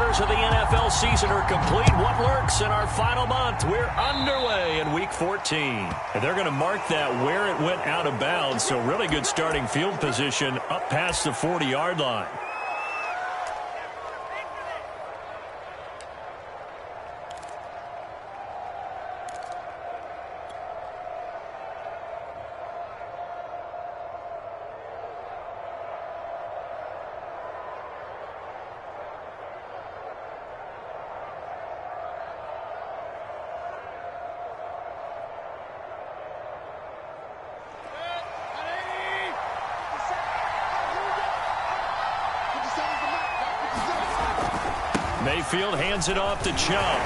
quarters of the NFL season are complete. What lurks in our final month? We're underway in Week 14. And they're going to mark that where it went out of bounds, so really good starting field position up past the 40-yard line. Mayfield hands it off to Chubb.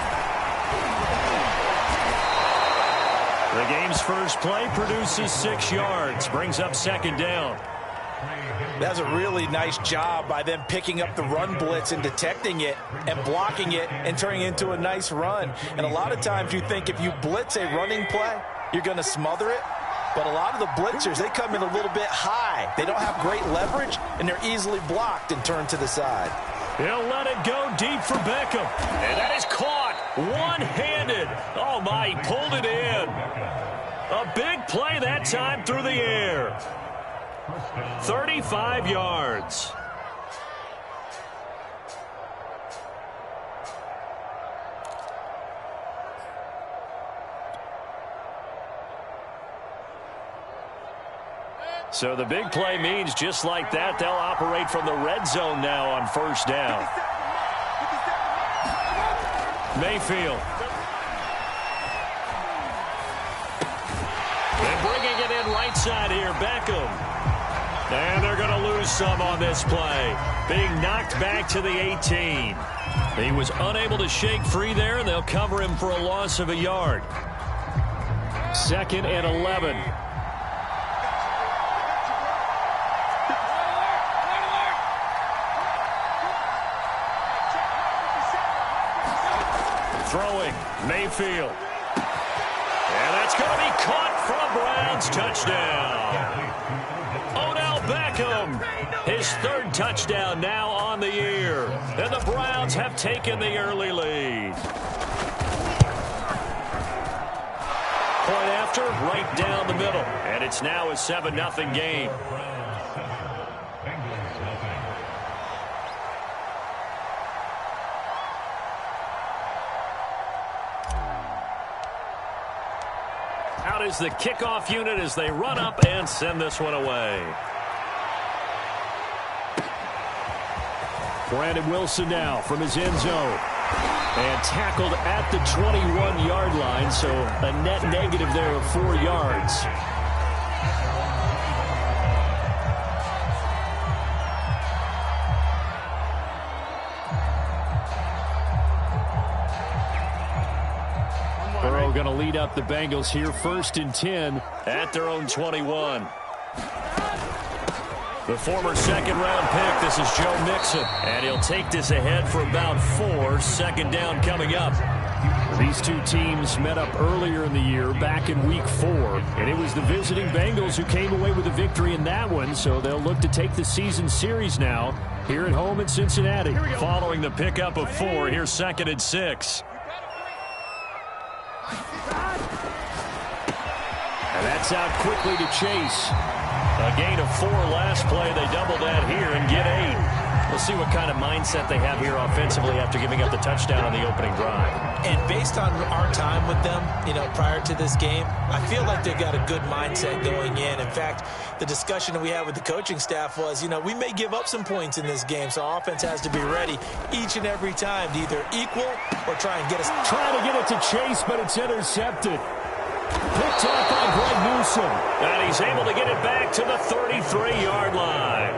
The game's first play produces 6 yards, brings up second down. That's a really nice job by them picking up the run blitz and detecting it and blocking it and turning it into a nice run. And a lot of times you think if you blitz a running play, you're going to smother it. But a lot of the blitzers, they come in a little bit high. They don't have great leverage, and they're easily blocked and turned to the side. He'll let it go deep for Beckham. And that is caught one-handed. Oh, my, he pulled it in. A big play that time through the air. 35 yards. So the big play means just like that, they'll operate from the red zone now on first down. Mayfield. And bringing it in right side here, Beckham. And they're going to lose some on this play. Being knocked back to the 18. He was unable to shake free there, and they'll cover him for a loss of a yard. 2nd and 11. Throwing, Mayfield. And that's going to be caught for a Browns touchdown. Odell Beckham, his 3rd touchdown now on the year. And the Browns have taken the early lead. Point after, right down the middle. And it's now a 7-0 game. Out is the kickoff unit as they run up and send this one away. Brandon Wilson now from his end zone. And tackled at the 21-yard line, so a net negative there of 4 yards. Burrow going to lead up the Bengals here, 1st and 10 at their own 21. The former 2nd-round pick, this is Joe Mixon. And he'll take this ahead for about 4, 2nd down coming up. These two teams met up earlier in the year, back in Week 4. And it was the visiting Bengals who came away with a victory in that one, so they'll look to take the season series now here at home in Cincinnati. Following the pickup of 4, here's 2nd and 6. And that's out quickly to Chase. A gain of 4 last play. They double that here and get 8. We'll see what kind of mindset they have here offensively after giving up the touchdown on the opening drive. And based on our time with them, prior to this game, I feel like they've got a good mindset going in. In fact, the discussion that we had with the coaching staff was, we may give up some points in this game, so our offense has to be ready each and every time to either equal or try and get us. Trying to get it to Chase, but it's intercepted. Picked off by Greg Newsome. And he's able to get it back to the 33-yard line.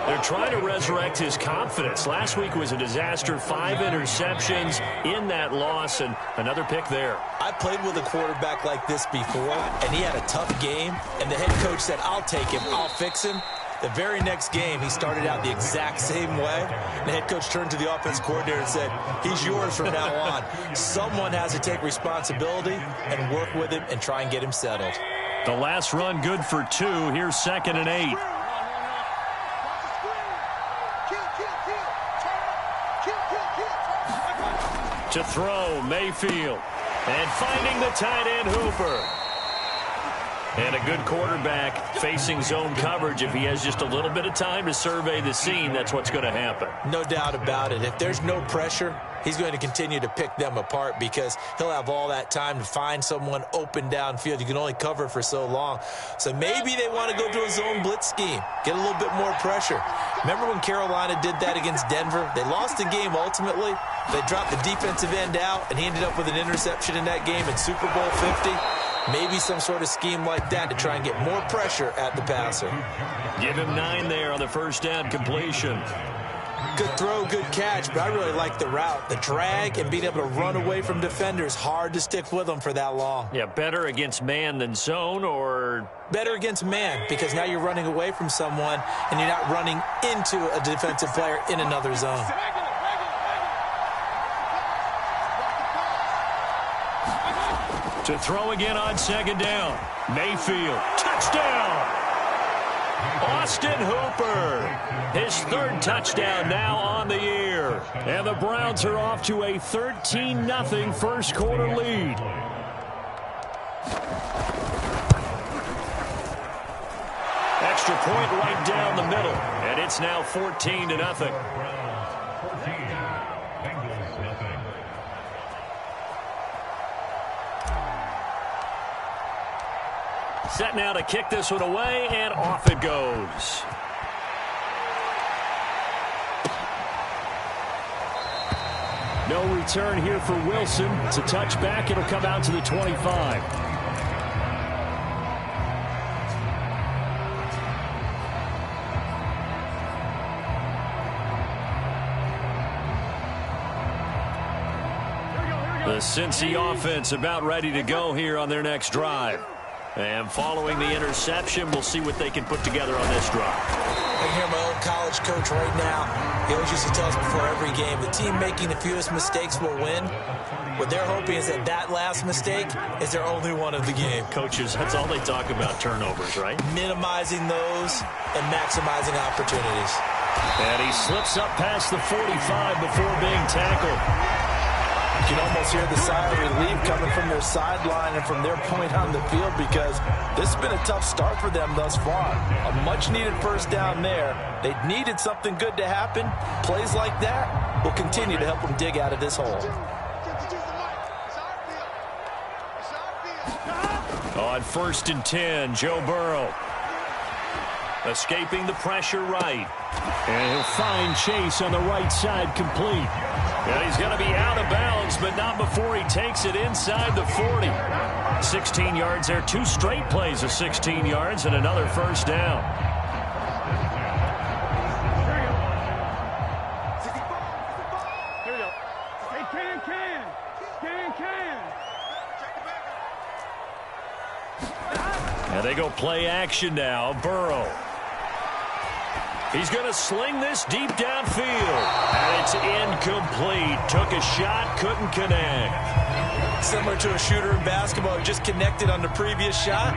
They're trying to resurrect his confidence. Last week was a disaster. 5 interceptions in that loss, and another pick there. I played with a quarterback like this before, and he had a tough game, and the head coach said, I'll take him, I'll fix him. The very next game, he started out the exact same way. The head coach turned to the offense coordinator and said, he's yours from now on. Someone has to take responsibility and work with him and try and get him settled. The last run good for 2. Here's 2nd and 8. To throw, Mayfield. And finding the tight end, Hooper. And a good quarterback facing zone coverage. If he has just a little bit of time to survey the scene, that's what's going to happen. No doubt about it. If there's no pressure, he's going to continue to pick them apart because he'll have all that time to find someone open downfield. You can only cover for so long. So maybe they want to go to a zone blitz scheme, get a little bit more pressure. Remember when Carolina did that against Denver? They lost the game ultimately. They dropped the defensive end out, and he ended up with an interception in that game in Super Bowl 50. Maybe some sort of scheme like that to try and get more pressure at the passer. Give him 9 there on the first down completion. Good throw, good catch, but I really like the route. The drag and being able to run away from defenders, hard to stick with them for that long. Yeah, better against man than zone, or? Better against man, because now you're running away from someone and you're not running into a defensive player in another zone. To throw again on second down. Mayfield, touchdown! Austin Hooper, his 3rd touchdown now on the year. And the Browns are off to a 13-0 first quarter lead. Extra point right down the middle, and it's now 14-0. Set now to kick this one away, and off it goes. No return here for Wilson. It's a touchback. It'll come out to the 25. The Cincy offense about ready to go here on their next drive. And following the interception, we'll see what they can put together on this drive. I can hear my old college coach right now. He always used to tell us before every game, the team making the fewest mistakes will win. What they're hoping is that that last mistake is their only one of the game. Coaches, that's all they talk about, turnovers, right? Minimizing those and maximizing opportunities. And he slips up past the 45 before being tackled. You can almost hear the sigh of relief coming from their sideline and from their point on the field because this has been a tough start for them thus far. A much-needed first down there. They needed something good to happen. Plays like that will continue to help them dig out of this hole. On 1st and 10, Joe Burrow. Escaping the pressure right. And he'll find Chase on the right side complete. And he's going to be out of bounds, but not before he takes it inside the 40. 16 yards there. 2 straight plays of 16 yards and another first down. Here we go. Hey, can. And they go play action now. Burrow. He's going to sling this deep downfield. And it's incomplete. Took a shot, couldn't connect. Similar to a shooter in basketball who just connected on the previous shot.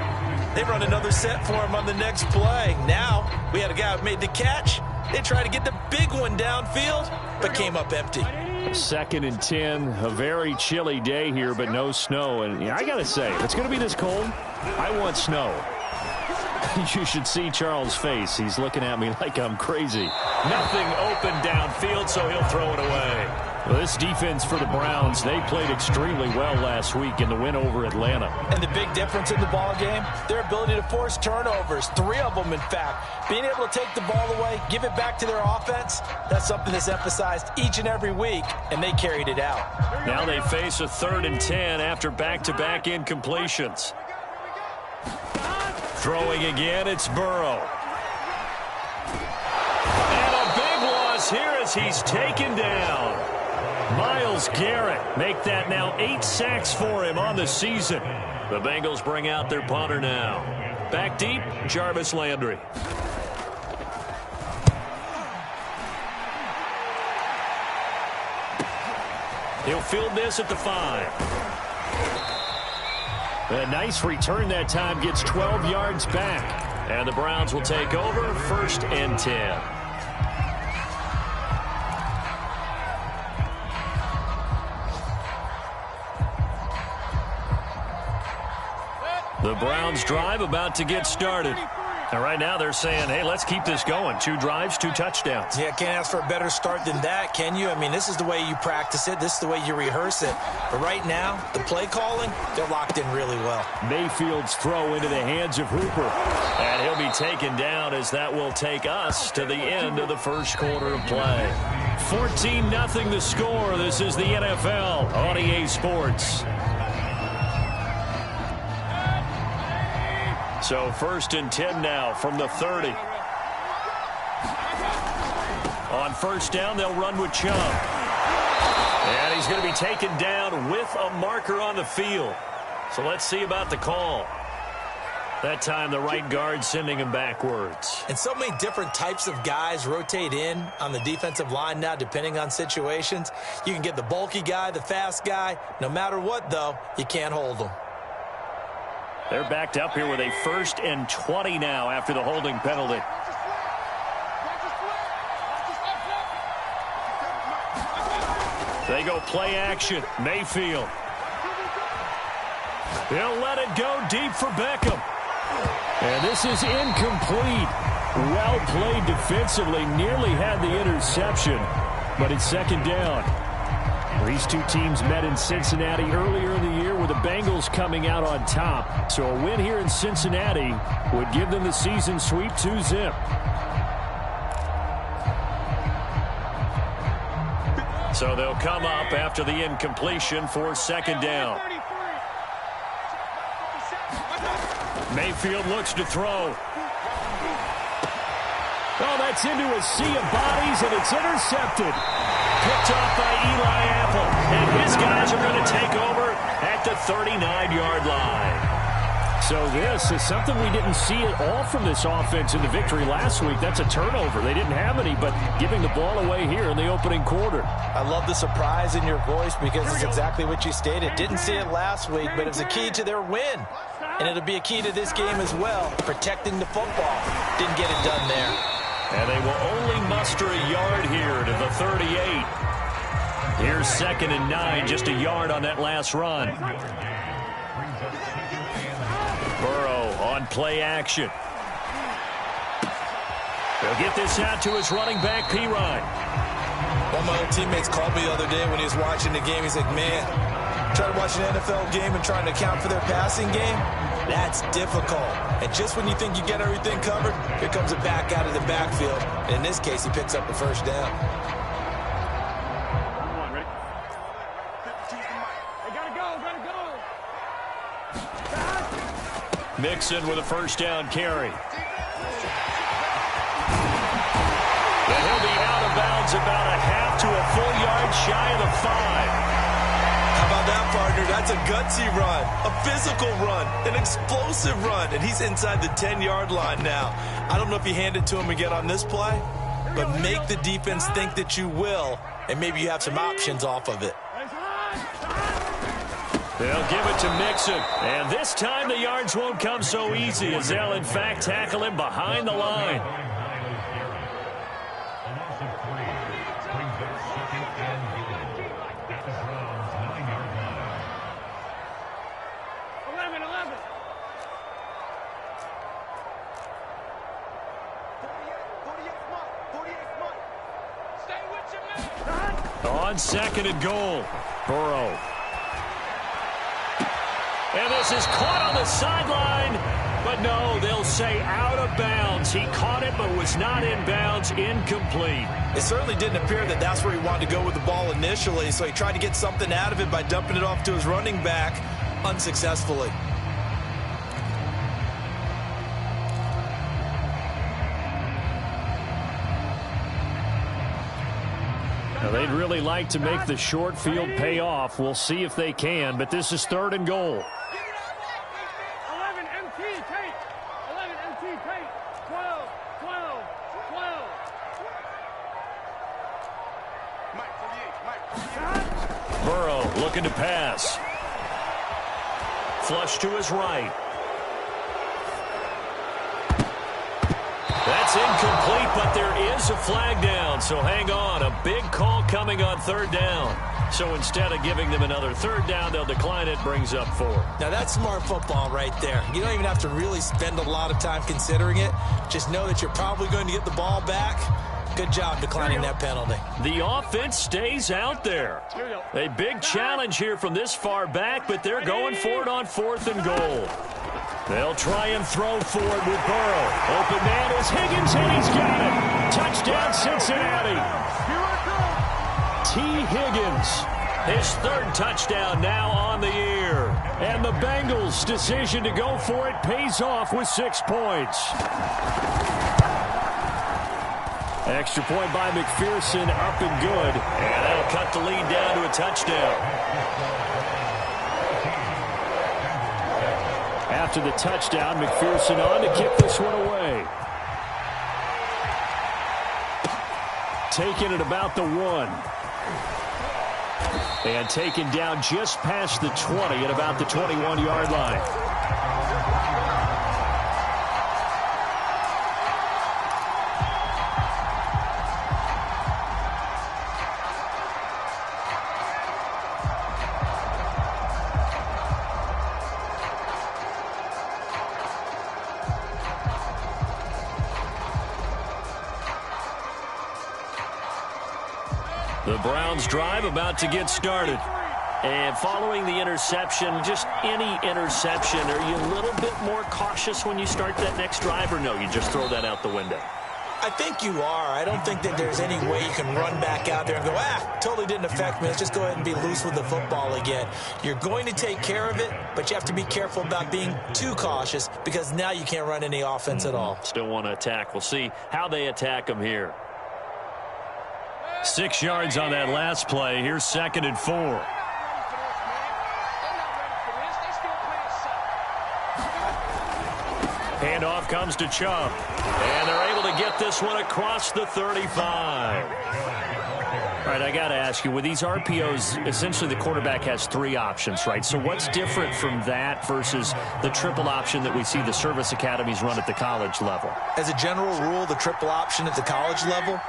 They run another set for him on the next play. Now, we had a guy who made the catch. They tried to get the big one downfield, but came up empty. 2nd and 10, a very chilly day here, but no snow. And I got to say, if it's going to be this cold, I want snow. You should see Charles' face. He's looking at me like I'm crazy. Nothing open downfield, so he'll throw it away. Well, this defense for the Browns, they played extremely well last week in the win over Atlanta. And the big difference in the ball game, their ability to force turnovers, 3 of them, in fact. Being able to take the ball away, give it back to their offense, that's something that's emphasized each and every week, and they carried it out. Now they face a 3rd and 10 after back-to-back incompletions. Throwing again, it's Burrow. And a big loss here as he's taken down. Myles Garrett make that now 8 sacks for him on the season. The Bengals bring out their punter now. Back deep, Jarvis Landry. He'll field this at the 5. A nice return that time, gets 12 yards back. And the Browns will take over 1st and 10. The Browns drive about to get started. And right now they're saying, hey, let's keep this going. 2 drives, 2 touchdowns. Yeah, can't ask for a better start than that, can you? I mean, this is the way you practice it. This is the way you rehearse it. But right now, the play calling, they're locked in really well. Mayfield's throw into the hands of Hooper. And he'll be taken down as that will take us to the end of the first quarter of play. 14-0 the score. This is the NFL on EA Sports. So 1st and 10 now from the 30. On 1st down, they'll run with Chubb. And he's going to be taken down with a marker on the field. So let's see about the call. That time the right guard sending him backwards. And so many different types of guys rotate in on the defensive line now depending on situations. You can get the bulky guy, the fast guy. No matter what, though, you can't hold them. They're backed up here with a 1st and 20 now after the holding penalty. They go play action. Mayfield. He'll let it go deep for Beckham. And this is incomplete. Well played defensively. Nearly had the interception, but it's 2nd down. These two teams met in Cincinnati earlier in the year with the Bengals coming out on top. So a win here in Cincinnati would give them the season sweep 2-zip. So they'll come up after the incompletion for 2nd down. Mayfield looks to throw. Oh, that's into a sea of bodies, and it's intercepted. Picked off by Eli Apple, and his guys are going to take over at the 39-yard line. So this is something we didn't see at all from this offense in the victory last week. That's a turnover. They didn't have any, but giving the ball away here in the opening quarter. I love the surprise in your voice because it's exactly what you stated. Didn't see it last week, but it was a key to their win. And it'll be a key to this game as well, protecting the football. Didn't get it done there. And they will only muster a yard here to the 38. Here's 2nd and 9, just a yard on that last run. Burrow on play action. They'll get this out to his running back, Pirine. One of my old teammates called me the other day when he was watching the game. He's like, man, trying to watch an NFL game and trying to account for their passing game, that's difficult. And just when you think you get everything covered, here comes a back out of the backfield. And in this case, he picks up the 1st down. Come on, ready? They gotta go, gotta go. Mixon with a 1st down carry. And he'll be out of bounds about a half to a full yard shy of the 5. How about that, partner? That's a gutsy run, a physical run, an explosive run, and he's inside the 10-yard line now. I don't know if you hand it to him again on this play, but make the defense think that you will, and maybe you have some options off of it. They'll give it to Mixon, and this time the yards won't come so easy as they'll, in fact, tackle him behind the line. On 2nd and goal, Burrow. And this is caught on the sideline, but no, they'll say out of bounds. He caught it, but was not in bounds, incomplete. It certainly didn't appear that that's where he wanted to go with the ball initially, so he tried to get something out of it by dumping it off to his running back unsuccessfully. Now, they'd really like to make the short field pay off. We'll see if they can, but this is 3rd and goal. 11 MT, Tate. 11 MT, Tate. 12, 12, 12. Burrow looking to pass. Flush to his right. That's incomplete, but there is a flag down, so hang on. A big call coming on 3rd down. So instead of giving them another third down, they'll decline it, brings up 4. Now, that's smart football right there. You don't even have to really spend a lot of time considering it. Just know that you're probably going to get the ball back. Good job declining that penalty. The offense stays out there. A big challenge here from this far back, but they're going for it on 4th and goal. They'll try and throw for it with Burrow. Open man is Higgins, and he's got it. Touchdown, Cincinnati. T. Higgins, his 3rd touchdown now on the year. And the Bengals' decision to go for it pays off with 6 points. Extra point by McPherson, up and good. And that'll cut the lead down to a touchdown. After the touchdown, McPherson on to kick this one away. Taking it about the 1. And taken down just past the 20 at about the 21-yard line. The Browns drive about to get started. And following the interception, just any interception, are you a little bit more cautious when you start that next drive, or no, you just throw that out the window? I think you are. I don't think that there's any way you can run back out there and go, totally didn't affect me. Let's just go ahead and be loose with the football again. You're going to take care of it, but you have to be careful about being too cautious because now you can't run any offense at all. Still want to attack. We'll see how they attack them here. 6 yards on that last play. Here's 2nd and 4. Handoff comes to Chubb. And they're able to get this one across the 35. All right, I got to ask you, with these RPOs, essentially the quarterback has 3 options, right? So what's different from that versus the triple option that we see the service academies run at the college level? As a general rule, the triple option at the college level,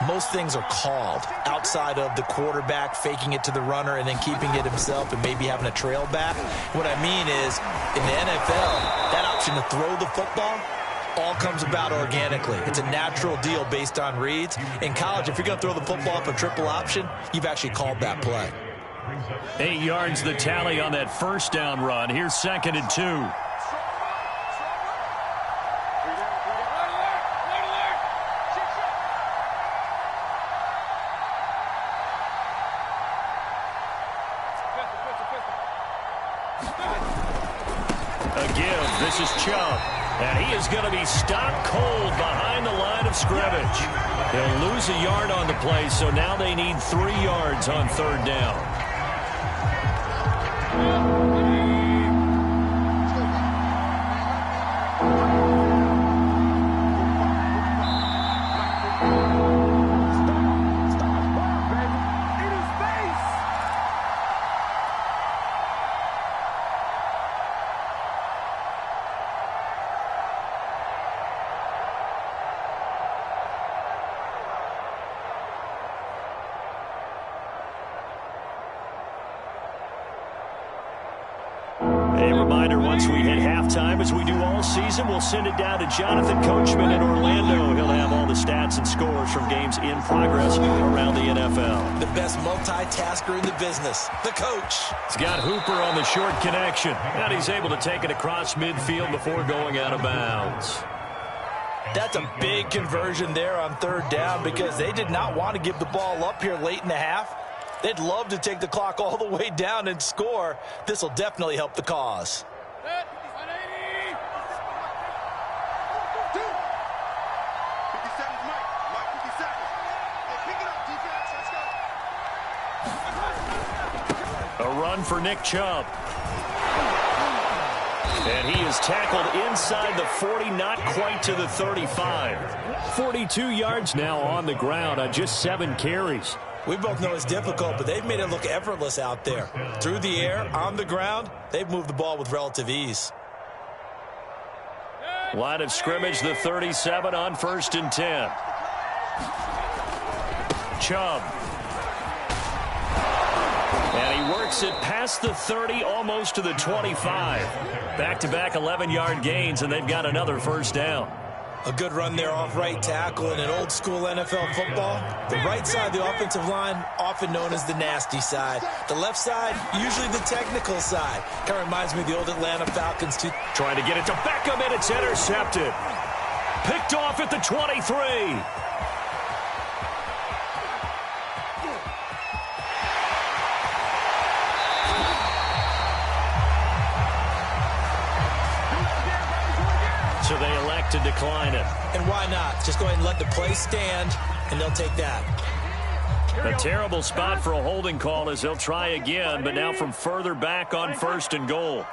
most things are called outside of the quarterback faking it to the runner and then keeping it himself and maybe having a trail back. What I mean is, in the NFL, that option to throw the football all comes about organically. It's a natural deal based on reads. In college, if you're going to throw the football up a triple option, you've actually called that play. 8 yards the tally on that first down run. Here's 2nd and 2. This is Chubb, and he is going to be stopped cold behind the line of scrimmage. They'll lose a yard on the play, so now they need 3 yards on 3rd down. A reminder, once we hit halftime, as we do all season, we'll send it down to Jonathan Coachman in Orlando. He'll have all the stats and scores from games in progress around the NFL. The best multitasker in the business, the coach. He's got Hooper on the short connection, and he's able to take it across midfield before going out of bounds. That's a big conversion there on 3rd down because they did not want to give the ball up here late in the half. They'd love to take the clock all the way down and score. This will definitely help the cause. A run for Nick Chubb. And he is tackled inside the 40, not quite to the 35. 42 yards now on the ground on just 7 carries. We both know it's difficult, but they've made it look effortless out there. Through the air, on the ground, they've moved the ball with relative ease. Line of scrimmage, the 37 on 1st and 10. Chubb. works it past the 30, almost to the 25. Back-to-back 11-yard gains, and they've got another first down. A good run there off right tackle in an old-school NFL football. The right side of the offensive line, often known as the nasty side. The left side, usually the technical side. Kind of reminds me of the old Atlanta Falcons, too. Trying to get it to Beckham, and it's intercepted. Picked off at the 23. So they elect to decline it. And why not? Just go ahead and let the play stand, and they'll take that. A terrible spot for a holding call as they'll try again, but now from further back on 1st and goal.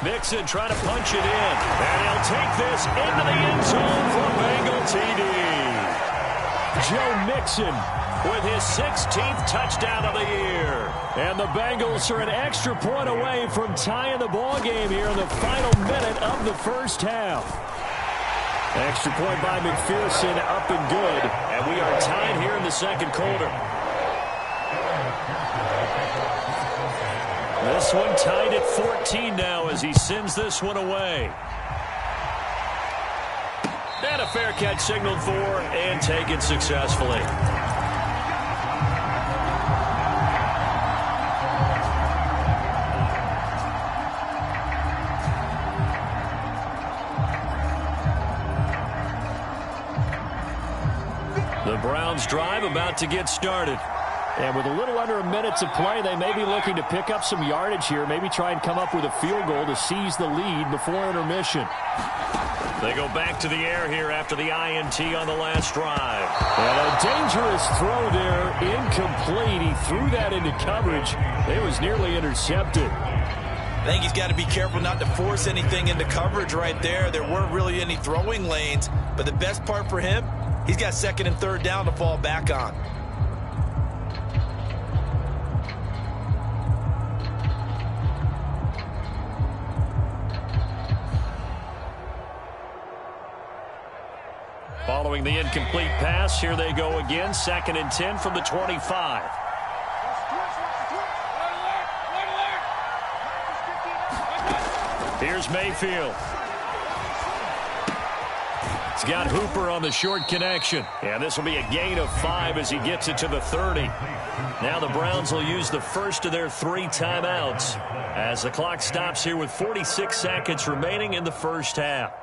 Mixon trying to punch it in, and he'll take this into the end zone for a Bengal TD. Joe Mixon with his 16th touchdown of the year. And the Bengals are an extra point away from tying the ball game here in the final minute of the first half. Extra point by McPherson, up and good. And we are tied here in the second quarter. This one tied at 14 now as he sends this one away. And a fair catch signaled for and taken successfully. The Browns drive about to get started. And with a little under a minute to play, they may be looking to pick up some yardage here, maybe try and come up with a field goal to seize the lead before intermission. They go back to the air here after the INT on the last drive. And a dangerous throw there, incomplete. He threw that into coverage. It was nearly intercepted. I think he's got to be careful not to force anything into coverage right there. There weren't really any throwing lanes, but the best part for him, he's got 2nd and 3rd down to fall back on. Following the incomplete pass, here they go again. 2nd and 10 from the 25. Here's Mayfield. He's got Hooper on the short connection. And this will be a gain of 5 as he gets it to the 30. Now the Browns will use the first of their 3 timeouts as the clock stops here with 46 seconds remaining in the first half.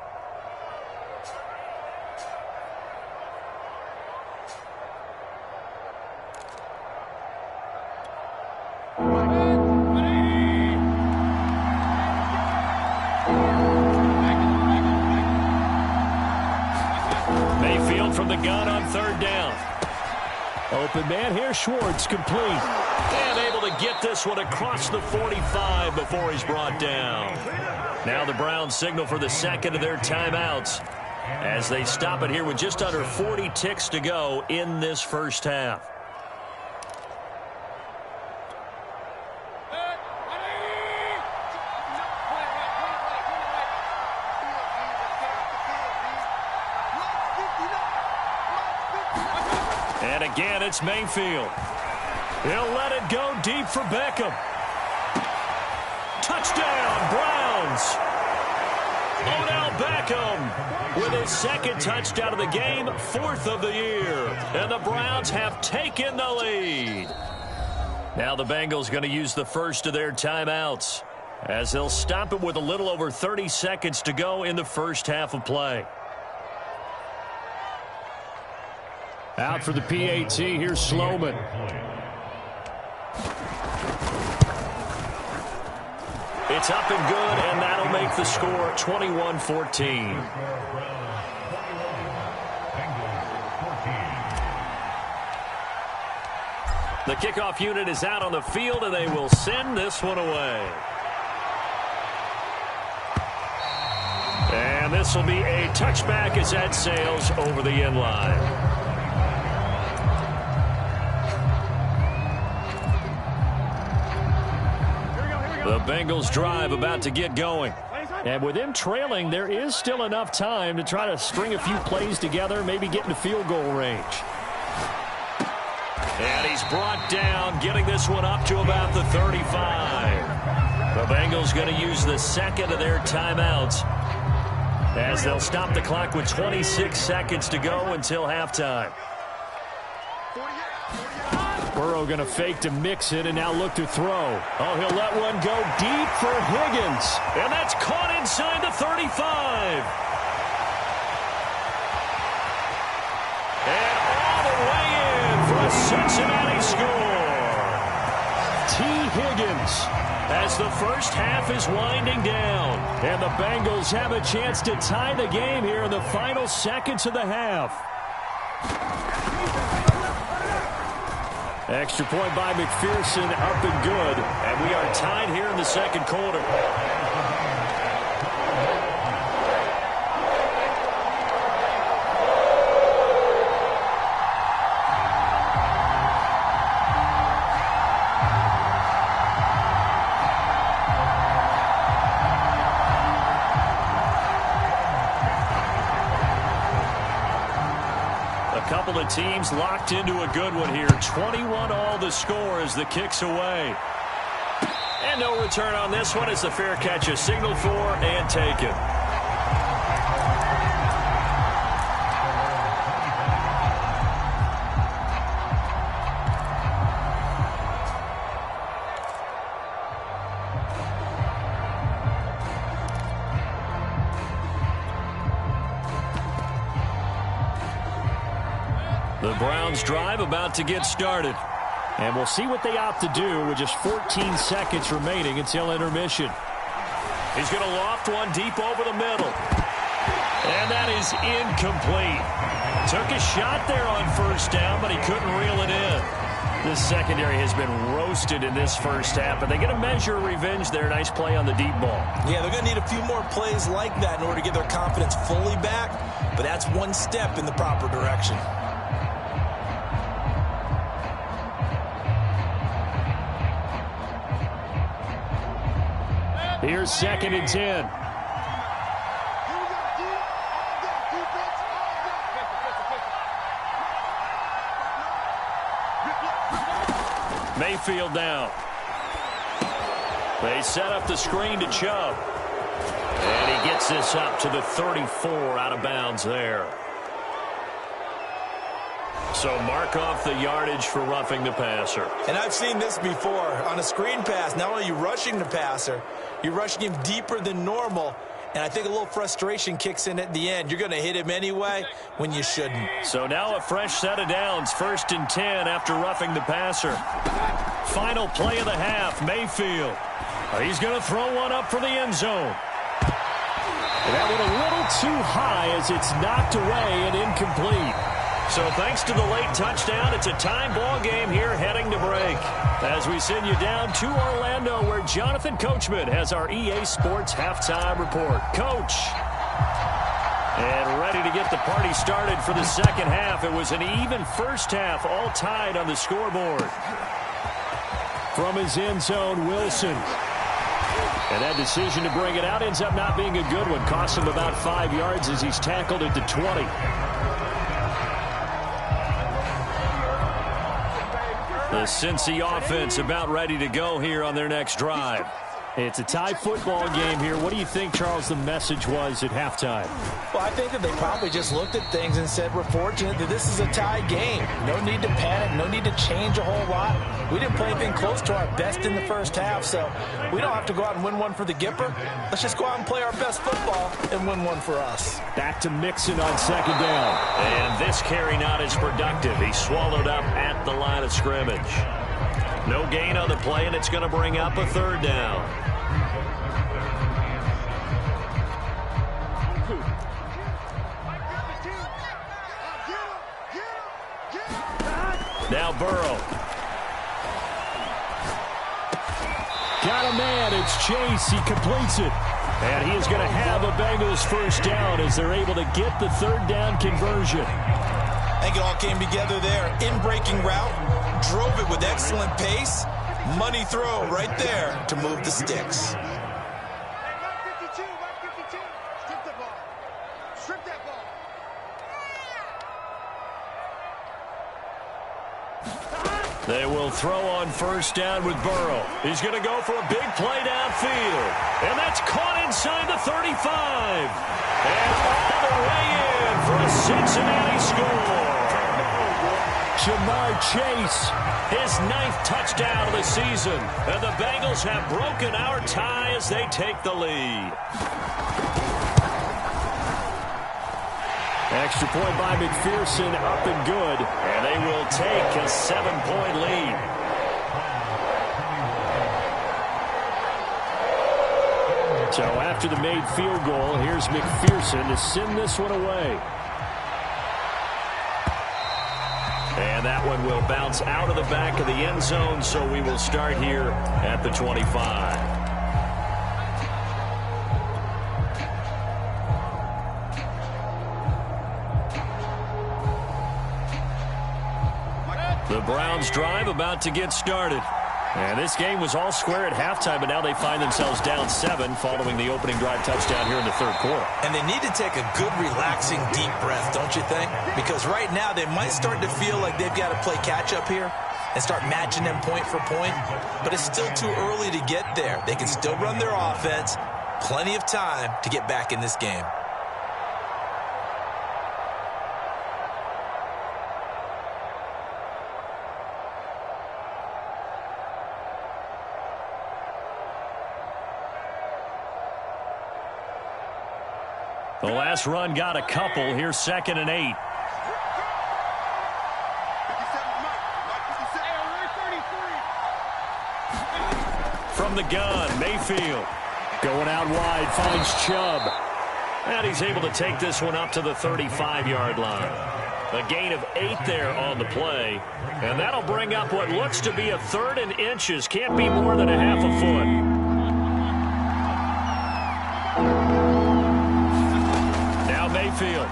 From the gun on 3rd down. Open man here, Schwartz, complete. And able to get this one across the 45 before he's brought down. Now the Browns signal for the 2nd of their timeouts as they stop it here with just under 40 ticks to go in this first half. And again, it's Mayfield. He'll let it go deep for Beckham. Touchdown, Browns. Odell Beckham with his 2nd touchdown of the game, 4th of the year. And the Browns have taken the lead. Now the Bengals going to use the first of their timeouts as they'll stop it with a little over 30 seconds to go in the first half of play. Out for the PAT, here's Sloman. It's up and good, and that'll make the score 21-14. The kickoff unit is out on the field, and they will send this one away. And this will be a touchback as that sails over the end line. The Bengals drive about to get going. And with him trailing, there is still enough time to try to string a few plays together, maybe get into field goal range. And he's brought down, getting this one up to about the 35. The Bengals going to use the second of their timeouts as they'll stop the clock with 26 seconds to go until halftime. Burrow going to fake to mix it and now look to throw. Oh, he'll let one go deep for Higgins. And that's caught inside the 35. And all the way in for a Cincinnati score. T. Higgins as the first half is winding down. And the Bengals have a chance to tie the game here in the final seconds of the half. Extra point by McPherson, up and good. And we are tied here in the second quarter. Couple of teams locked into a good one here. 21 all the score as the kick's away. And no return on this one as the fair catch is signaled for and taken. The Browns drive about to get started. And we'll see what they opt to do with just 14 seconds remaining until intermission. He's going to loft one deep over the middle. And that is incomplete. Took a shot there on first down, but he couldn't reel it in. This secondary has been roasted in this first half, but they get a measure of revenge there. Nice play on the deep ball. Yeah, they're going to need a few more plays like that in order to get their confidence fully back, but that's one step in the proper direction. Here's 2nd and 10. Mayfield down. They set up the screen to Chubb. And he gets this up to the 34 out of bounds there. So mark off the yardage for roughing the passer. And I've seen this before. On a screen pass, not only are you rushing the passer, you're rushing him deeper than normal. And I think a little frustration kicks in at the end. You're going to hit him anyway when you shouldn't. So now a fresh set of downs. 1st and 10 after roughing the passer. Final play of the half, Mayfield. He's going to throw one up for the end zone. And that one a little too high as it's knocked away and incomplete. So thanks to the late touchdown, it's a time ball game here heading to break. As we send you down to Orlando where Jonathan Coachman has our EA Sports halftime report. Coach. And ready to get the party started for the second half. It was an even first half, all tied on the scoreboard. From his end zone, Wilson. And that decision to bring it out ends up not being a good one. Costs him about 5 yards as he's tackled at the 20. The Cincy offense about ready to go here on their next drive. It's a tie football game here. What do you think, Charles, the message was at halftime? Well, I think that they probably just looked at things and said, we're fortunate that this is a tie game. No need to panic. No need to change a whole lot. We didn't play anything close to our best in the first half, so we don't have to go out and win one for the Gipper. Let's just go out and play our best football and win one for us. Back to Mixon on 2nd down. And this carry not as productive. He swallowed up at the line of scrimmage. No gain on the play, and it's going to bring up a 3rd down. Now Burrow. Got a man. It's Chase. He completes it. And he is going to have a Bengals first down as they're able to get the 3rd down conversion. I think it all came together there. In-breaking route. Drove it with excellent pace. Money throw right there to move the sticks. They will throw on first down with Burrow. He's going to go for a big play downfield. And that's caught inside the 35. And all the way in for a Cincinnati score. Jamar Chase, his 9th touchdown of the season. And the Bengals have broken our tie as they take the lead. Extra point by McPherson, up and good. And they will take a 7-point lead. So after the made field goal, here's McPherson to send this one away. And that one will bounce out of the back of the end zone, so we will start here at the 25. The Browns drive about to get started. And this game was all square at halftime, but now they find themselves down 7 following the opening drive touchdown here in the third quarter. And they need to take a good, relaxing, deep breath, don't you think? Because right now they might start to feel like they've got to play catch-up here and start matching them point for point. But it's still too early to get there. They can still run their offense. Plenty of time to get back in this game. The last run got a couple. Here's 2nd and 8. From the gun, Mayfield. Going out wide, finds Chubb. And he's able to take this one up to the 35-yard line. A gain of 8 there on the play. And that'll bring up what looks to be a 3rd and inches. Can't be more than a half a foot. Mayfield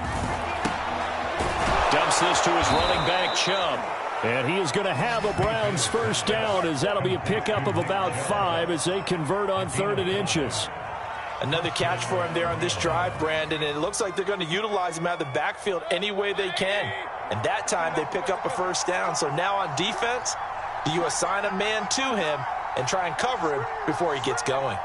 dumps this to his running back, Chubb. And he is going to have a Browns first down, as that'll be a pickup of about 5 as they convert on 3rd and inches. Another catch for him there on this drive, Brandon, and it looks like they're going to utilize him out of the backfield any way they can. And that time they pick up a first down. So now on defense, do you assign a man to him and try and cover him before he gets going?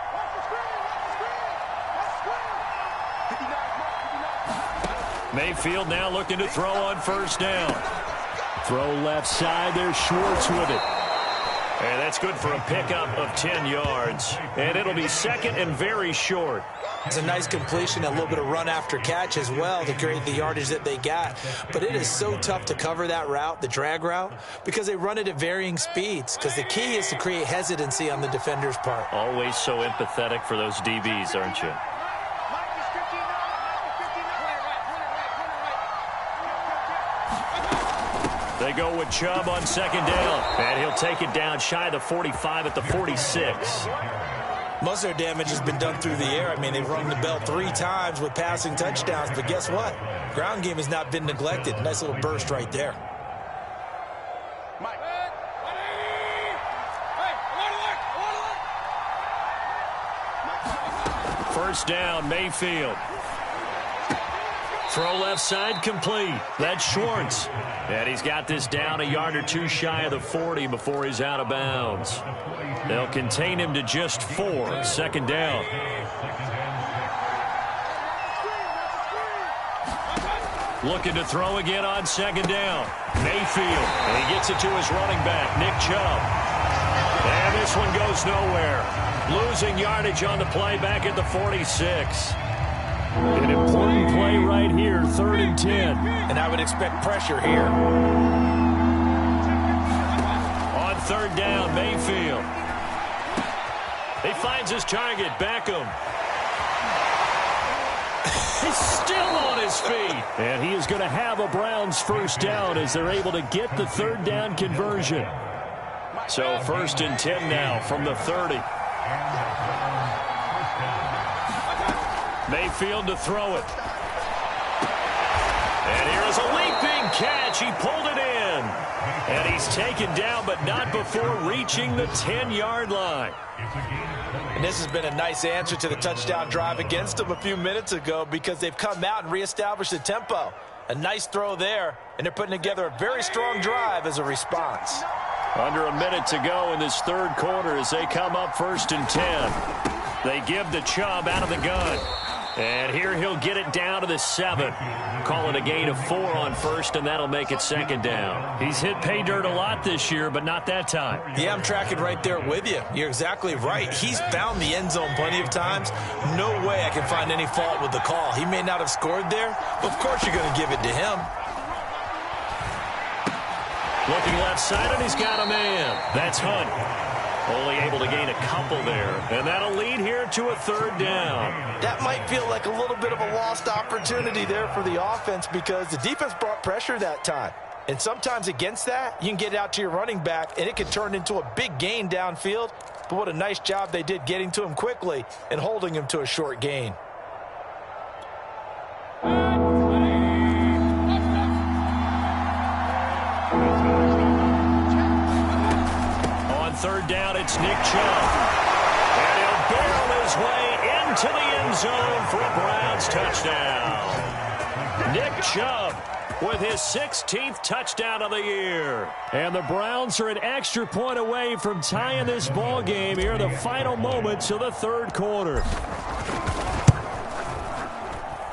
Mayfield now looking to throw on first down. Throw left side. There's Schwartz with it. And that's good for a pickup of 10 yards. And it'll be 2nd and very short. It's a nice completion, a little bit of run after catch as well to create the yardage that they got. But it is so tough to cover that route, the drag route, because they run it at varying speeds. Because the key is to create hesitancy on the defender's part. Always so empathetic for those DBs, aren't you? They go with Chubb on 2nd down. And he'll take it down shy of the 45 at the 46. Most of their damage has been done through the air. I mean, they've rung the bell 3 times with passing touchdowns. But guess what? Ground game has not been neglected. Nice little burst right there. First down, Mayfield. Throw left side complete. That's Schwartz. And he's got this down a yard or 2 shy of the 40 before he's out of bounds. They'll contain him to just 4. 2nd down. Looking to throw again on 2nd down. Mayfield. And he gets it to his running back, Nick Chubb. And this one goes nowhere. Losing yardage on the play back at the 46. An important play right here, 3rd and 10. And I would expect pressure here. On 3rd down, Mayfield. He finds his target, Beckham. He's still on his feet. And he is going to have a Browns first down as they're able to get the 3rd down conversion. So 1st and 10 now from the 30. Mayfield to throw it. And here is a leaping catch. He pulled it in. And he's taken down, but not before reaching the 10-yard line. And this has been a nice answer to the touchdown drive against them a few minutes ago because they've come out and reestablished the tempo. A nice throw there, and they're putting together a very strong drive as a response. Under a minute to go in this third quarter as they come up 1st and 10. They give to Chubb out of the gun. And here he'll get it down to the 7. Call it a gain of 4 on first, and that'll make it 2nd down. He's hit pay dirt a lot this year, but not that time. Yeah, I'm tracking right there with you. You're exactly right. He's found the end zone plenty of times. No way I can find any fault with the call. He may not have scored there, but of course you're going to give it to him. Looking left side, and he's got a man. That's Hunt. Only able to gain a couple there. And that'll lead here to a 3rd down. That might feel like a little bit of a lost opportunity there for the offense because the defense brought pressure that time. And sometimes against that, you can get it out to your running back, and it can turn into a big gain downfield. But what a nice job they did getting to him quickly and holding him to a short gain. On 3rd down, it's Nick Chubb. And he'll barrel his way into the end zone for a Browns touchdown. Nick Chubb with his 16th touchdown of the year. And the Browns are an extra point away from tying this ball game here in the final moments of the third quarter.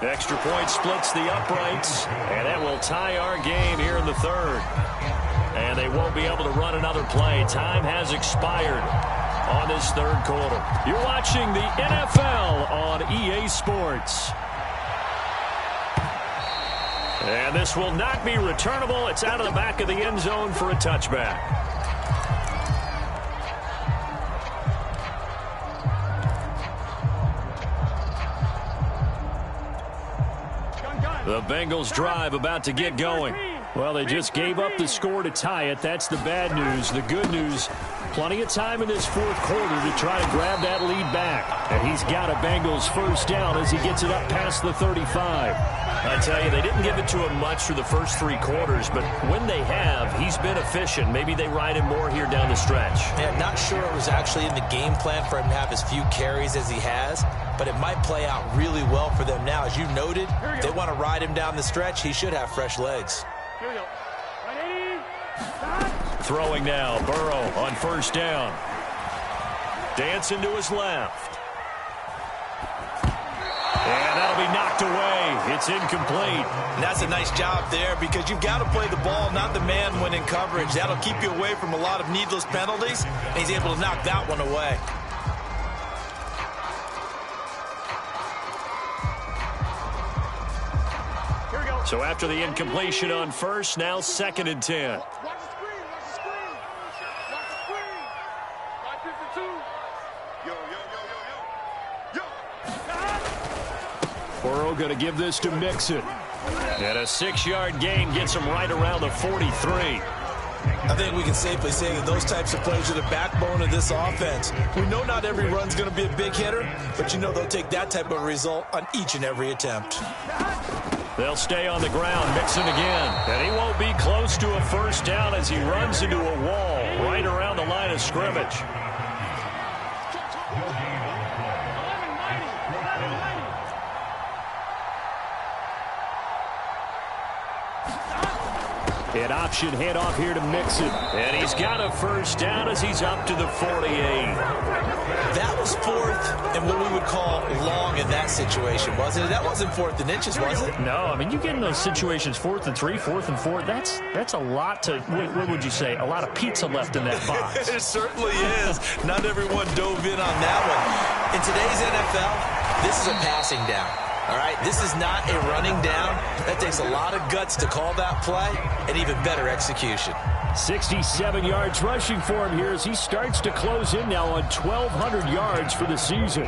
Extra point splits the uprights, and that will tie our game here in the third. And they won't be able to run another play. Time has expired on this third quarter. You're watching the NFL on EA Sports. And this will not be returnable. It's out of the back of the end zone for a touchback. The Bengals drive about to get going. Well, they just gave up the score to tie it. That's the bad news. The good news, plenty of time in this fourth quarter to try to grab that lead back. And he's got a Bengals first down as he gets it up past the 35. I tell you, they didn't give it to him much through the first three quarters, but when they have, he's been efficient. Maybe they ride him more here down the stretch. Yeah, not sure it was actually in the game plan for him to have as few carries as he has, but it might play out really well for them now. As you noted, they want to ride him down the stretch. He should have fresh legs. Here we go. Ready? Throwing now, Burrow on first down. Dancing to his left. And that'll be knocked away. It's incomplete. And that's a nice job there because you've got to play the ball, not the man when in coverage. That'll keep you away from a lot of needless penalties, and he's able to knock that one away. Here we go. So after the incompletion on first, now 2nd and 10. Watch the screen. Watch the screen. Watch the screen. Watch 52. Yo. Burrow going to give this to Mixon. And a 6-yard gain gets him right around the 43. I think we can safely say that those types of plays are the backbone of this offense. We know not every run's going to be a big hitter, but you know they'll take that type of result on each and every attempt. They'll stay on the ground. Mixon again. And he won't be close to a first down as he runs into a wall right around the line of scrimmage. An option handoff here to Mixon. And he's got a first down as he's up to the 48. That was 4th and what we would call long in that situation, wasn't it? That wasn't 4th and inches, was it? No, I mean, you get in those situations 4th and 3, 4th and 4. That's a lot to, what would you say, a lot of pizza left in that box. It certainly is. Not everyone dove in on that one. In today's NFL, this is a passing down. All right, this is not a running down. That takes a lot of guts to call that play and even better execution. 67 yards rushing for him here as he starts to close in now on 1,200 yards for the season.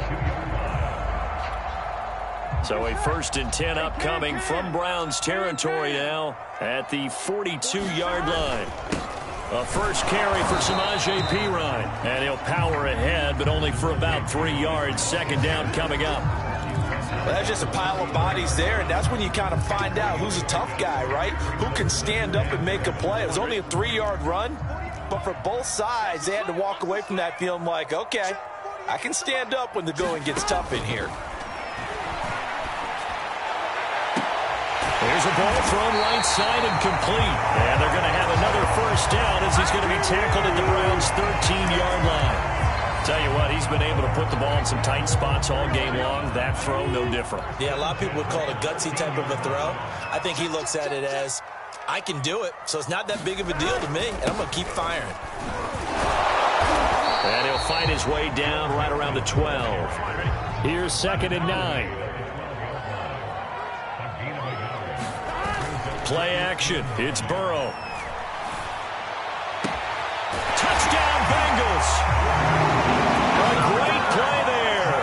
So a 1st and 10 upcoming from Browns territory now at the 42-yard line. A first carry for Samaje Perine. And he'll power ahead, but only for about 3 yards. 2nd down coming up. Well, that's just a pile of bodies there, and that's when you kind of find out who's a tough guy, right? Who can stand up and make a play. It was only a 3-yard run, but for both sides, they had to walk away from that feeling like, okay, I can stand up when the going gets tough in here. Here's a ball thrown right side and complete. And they're going to have another first down as he's going to be tackled at the Browns' 13-yard line. Tell you what, he's been able to put the ball in some tight spots all game long. That throw, no different. Yeah, a lot of people would call it a gutsy type of a throw. I think he looks at it as, I can do it, so it's not that big of a deal to me, and I'm going to keep firing. And he'll fight his way down right around the 12. Here's 2nd and 9. Play action. It's Burrow. Touchdown, Bengals. A great play there.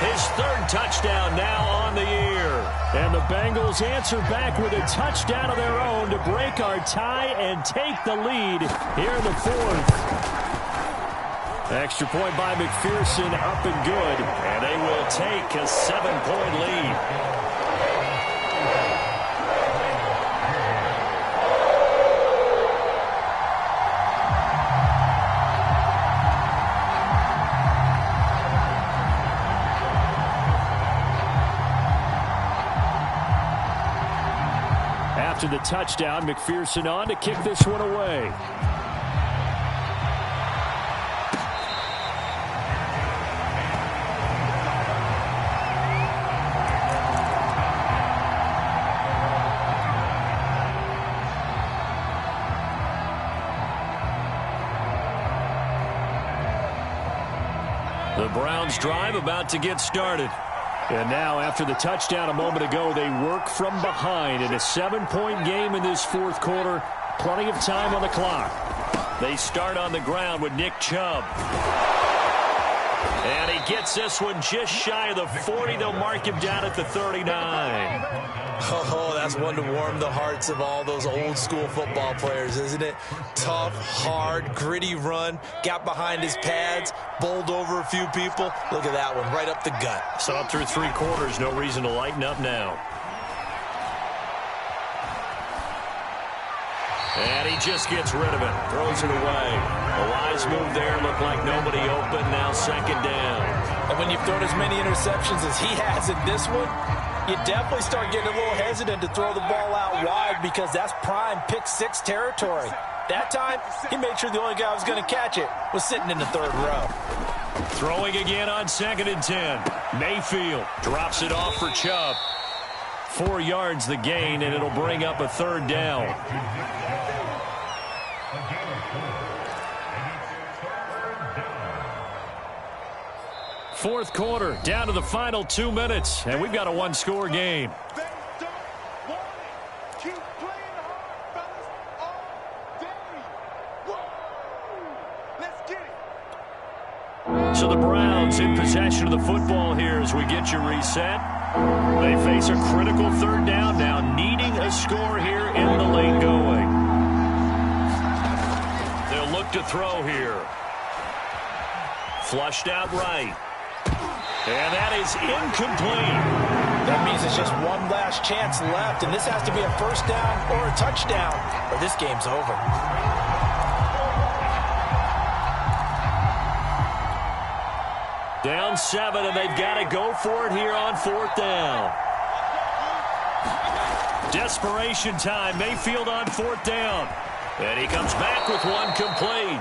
His 3rd touchdown now on the year. And the Bengals answer back with a touchdown of their own to break our tie and take the lead here in the 4th. Extra point by McPherson, up and good. And they will take a 7-point lead. After the touchdown, McPherson on to kick this one away. The Browns drive about to get started. And now, after the touchdown a moment ago, they work from behind in a 7-point game in this 4th quarter. Plenty of time on the clock. They start on the ground with Nick Chubb. And he gets this one just shy of the 40. They'll mark him down at the 39. Oh, that's one to warm the hearts of all those old-school football players, isn't it? Tough, hard, gritty run, got behind his pads, bowled over a few people. Look at that one, right up the gut. So up through 3 quarters, no reason to lighten up now. And he just gets rid of it, throws it away. A wise move there, looked like nobody open, now 2nd down. And when you've thrown as many interceptions as he has in this one, you definitely start getting a little hesitant to throw the ball out wide because that's prime pick-6 territory. That time, he made sure the only guy who was going to catch it was sitting in the 3rd row. Throwing again on 2nd and 10. Mayfield drops it off for Chubb. 4 yards the gain, and it'll bring up a 3rd down. Fourth quarter, down to the final 2 minutes, and we've got a 1-score game. So the Browns in possession of the football here as we get you reset. They face a critical 3rd down now, needing a score here in the late going. They'll look to throw here. Flushed out right. And that is incomplete. That means it's just one last chance left, and this has to be a 1st down or a touchdown, or this game's over. Down 7, and they've got to go for it here on 4th down. Desperation time. Mayfield on 4th down. And he comes back with one complete.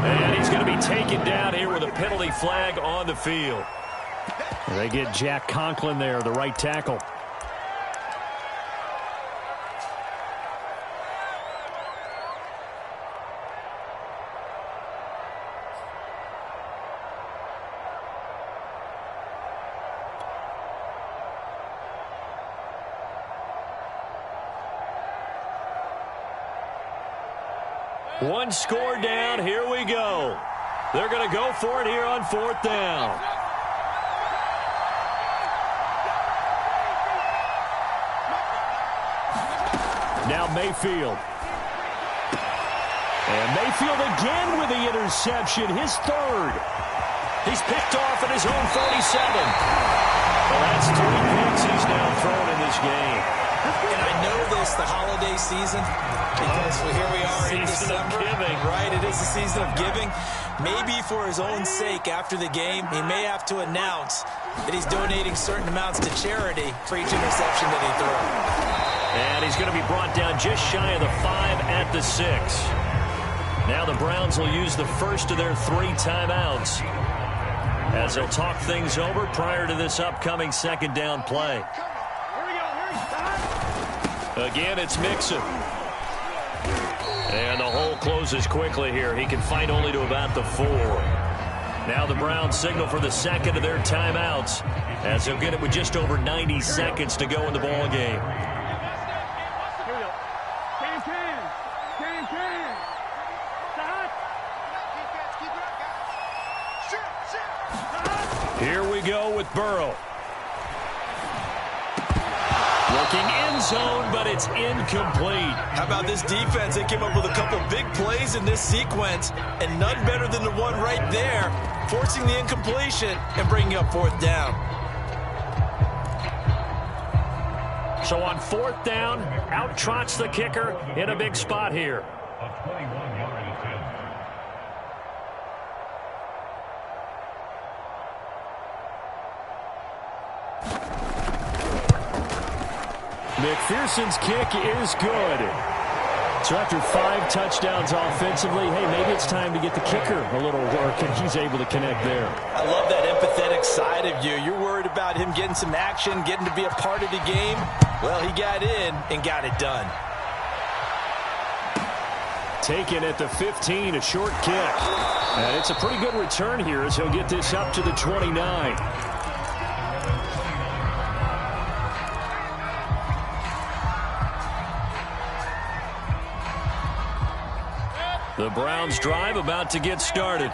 And he's going to be taken down here with a penalty flag on the field. They get Jack Conklin there, the right tackle. One score down. Here we go. They're going to go for it here on 4th down. Now Mayfield. And Mayfield again with the interception, his 3rd. He's picked off at his own 47. Well, that's 3 picks he's now thrown in this game. And I know this the holiday season? Because here we are in December. Right, it is the season of giving. Maybe for his own sake after the game, he may have to announce that he's donating certain amounts to charity for each interception that he throws. And he's going to be brought down just shy of the 5 at the 6. Now the Browns will use the first of their 3 timeouts as they'll talk things over prior to this upcoming second down play. Again, it's Mixon. And the hole closes quickly here. He can fight only to about the 4. Now the Browns signal for the second of their timeouts as they'll get it with just over 90 seconds to go in the ball game. Here we go with Burrow. Looking end zone, but it's incomplete. How about this defense? They came up with a couple big plays in this sequence, and none better than the one right there, forcing the incompletion and bringing up 4th down. So on 4th down, out trots the kicker in a big spot here. McPherson's kick is good. So after 5 touchdowns offensively, hey, maybe it's time to get the kicker a little work, and he's able to connect there. I love that empathetic side of you. You're worried about him getting some action, getting to be a part of the game. Well, he got in and got it done. Taken at the 15, a short kick. And it's a pretty good return here as he'll get this up to the 29. The Browns drive about to get started.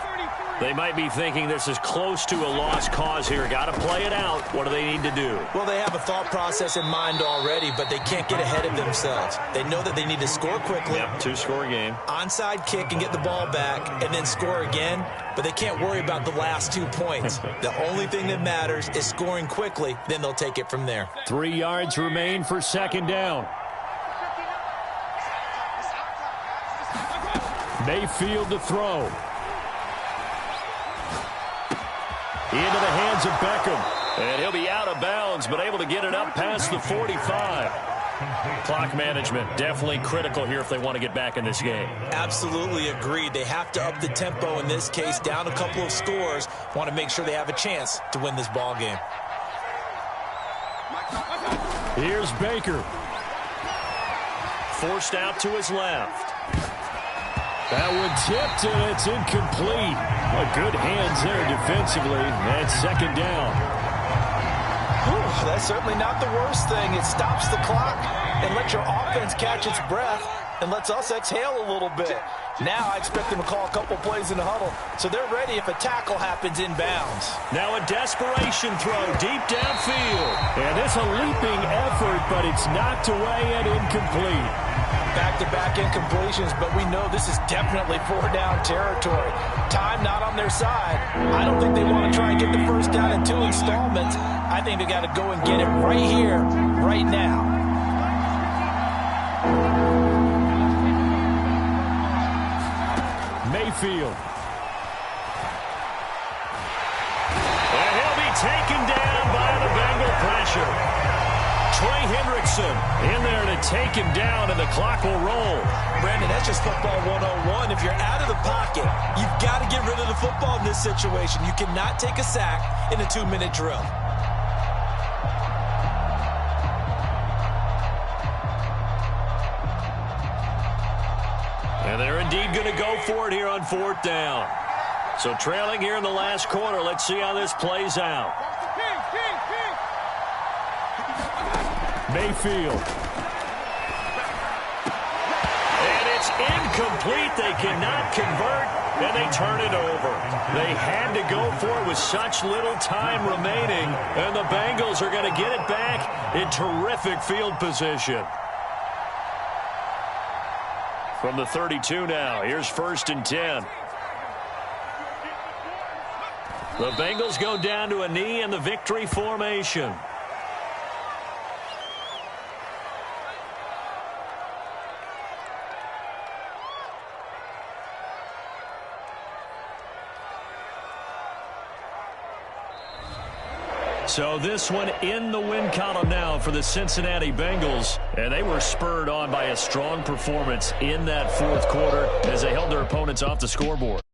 They might be thinking this is close to a lost cause here. Got to play it out. What do they need to do? Well, they have a thought process in mind already, but they can't get ahead of themselves. They know that they need to score quickly. Yep, 2-score game. Onside kick and get the ball back and then score again, but they can't worry about the last 2 points. The only thing that matters is scoring quickly, then they'll take it from there. 3 yards remain for second down. Mayfield to throw. Into the hands of Beckham. And he'll be out of bounds, but able to get it up past the 45. Clock management definitely critical here if they want to get back in this game. Absolutely agreed. They have to up the tempo in this case, down a couple of scores. Want to make sure they have a chance to win this ball game. Here's Baker. Forced out to his left. That one tipped, and it's incomplete. Well, good hands there defensively. That's second down. Whew, that's certainly not the worst thing. It stops the clock and lets your offense catch its breath and lets us exhale a little bit. Now I expect them to call a couple plays in the huddle, so they're ready if a tackle happens inbounds. Now a desperation throw deep downfield. And it's a leaping effort, but it's knocked away and incomplete. Back-to-back incompletions, but we know this is definitely 4-down territory. Time not on their side. I don't think they want to try and get the first down in 2 installments. I think they got to go and get it right here, right now. Mayfield. And he'll be taken down by the Bengal pressure. Trey Hendrickson in there to take him down, and the clock will roll. Brandon, that's just football 101. If you're out of the pocket, you've got to get rid of the football in this situation. You cannot take a sack in a 2-minute drill. And they're indeed going to go for it here on 4th down. So trailing here in the last quarter. Let's see how this plays out. Mayfield. And it's incomplete. They cannot convert, and they turn it over. They had to go for it with such little time remaining, and the Bengals are going to get it back in terrific field position. From the 32 now, here's 1st and 10. The Bengals go down to a knee in the victory formation. So this one in the win column now for the Cincinnati Bengals. And they were spurred on by a strong performance in that fourth quarter as they held their opponents off the scoreboard.